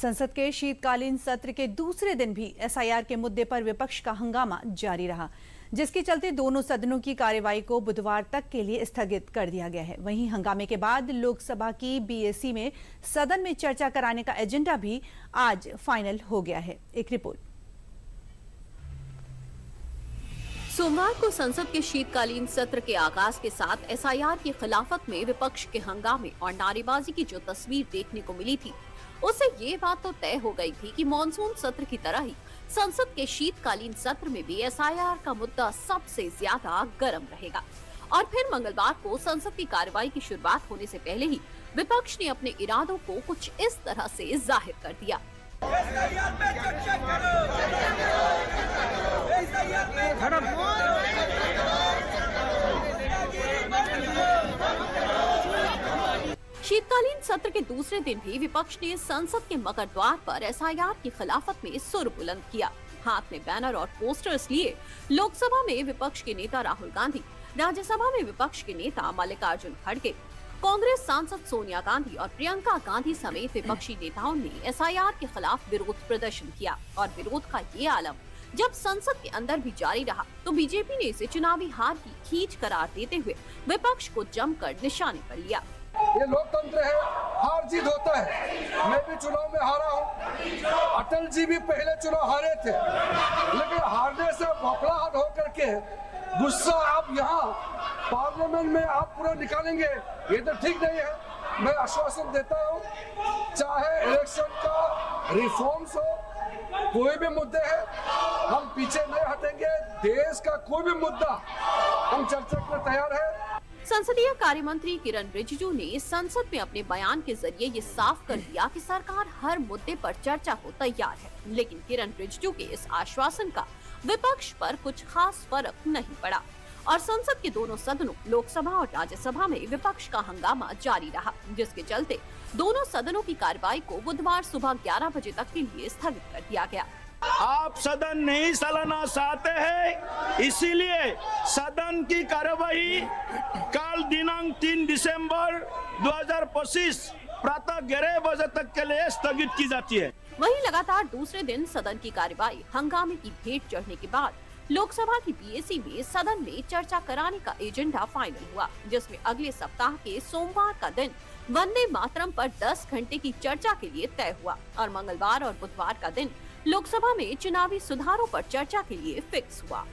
संसद के शीतकालीन सत्र के दूसरे दिन भी एसआईआर के मुद्दे पर विपक्ष का हंगामा जारी रहा, जिसके चलते दोनों सदनों की कार्यवाही को बुधवार तक के लिए स्थगित कर दिया गया है। वहीं हंगामे के बाद लोकसभा की बीएसी में सदन में चर्चा कराने का एजेंडा भी आज फाइनल हो गया है। एक रिपोर्ट। सोमवार को संसद के शीतकालीन सत्र के आगाज के साथ एसआईआर की खिलाफत में विपक्ष के हंगामे और नारेबाजी की जो तस्वीर देखने को मिली थी, उससे ये बात तो तय हो गई थी कि मॉनसून सत्र की तरह ही संसद के शीतकालीन सत्र में भी एसआईआर का मुद्दा सबसे ज्यादा गर्म रहेगा। और फिर मंगलवार को संसद की कार्रवाई की शुरुआत होने से पहले ही विपक्ष ने अपने इरादों को कुछ इस तरह से जाहिर कर दिया। शीतकालीन सत्र के दूसरे दिन भी विपक्ष ने संसद के मकर द्वार पर एसआईआर की खिलाफत में सुर बुलंद किया। हाथ में बैनर और पोस्टर्स लिए लोकसभा में विपक्ष के नेता राहुल गांधी, राज्यसभा में विपक्ष के नेता मल्लिकार्जुन खड़गे, कांग्रेस सांसद सोनिया गांधी और प्रियंका गांधी समेत विपक्षी नेताओं ने एसआईआर के खिलाफ विरोध प्रदर्शन किया। और विरोध का ये आलम जब संसद के अंदर भी जारी रहा तो बीजेपी ने इसे चुनावी हार की खींच करार देते हुए विपक्ष को जमकर निशाने पर लिया। ये लोकतंत्र है, हार जीत होता है। मैं भी चुनाव में हारा हूँ, अटल जी भी पहले चुनाव हारे थे, लेकिन हारने से बौखलाहट होकर के गुस्सा आप यहाँ पार्लियामेंट में आप पूरा निकालेंगे, ये तो ठीक नहीं है। मैं आश्वासन देता हूँ, चाहे इलेक्शन का रिफॉर्म्स हो, कोई भी मुद्दे है, हम पीछे नहीं हटेंगे। देश का कोई भी मुद्दा हम चर्चा के लिए तैयार है। संसदीय कार्य मंत्री किरण रिजिजू ने संसद में अपने बयान के जरिए ये साफ कर दिया कि सरकार हर मुद्दे पर चर्चा को तैयार है। लेकिन किरण रिजिजू के इस आश्वासन का विपक्ष पर कुछ खास फर्क नहीं पड़ा और संसद के दोनों सदनों लोकसभा और राज्यसभा में विपक्ष का हंगामा जारी रहा, जिसके चलते दोनों सदनों की कार्रवाई को बुधवार सुबह 11 बजे तक के लिए स्थगित कर दिया गया। आप सदन नहीं चलाना चाहते हैं, इसीलिए सदन की कार्यवाही कल दिनांक 3 दिसंबर 2025 प्रातः 11 बजे तक के लिए स्थगित की जाती है। वहीं लगातार दूसरे दिन सदन की कार्यवाही हंगामे की भेंट चढ़ने के बाद लोकसभा की बीएसी में सदन में चर्चा कराने का एजेंडा फाइनल हुआ, जिसमें अगले सप्ताह के सोमवार का दिन वंदे मातरम पर 10 घंटे की चर्चा के लिए तय हुआ और मंगलवार और बुधवार का दिन लोकसभा में चुनावी सुधारों पर चर्चा के लिए फिक्स हुआ।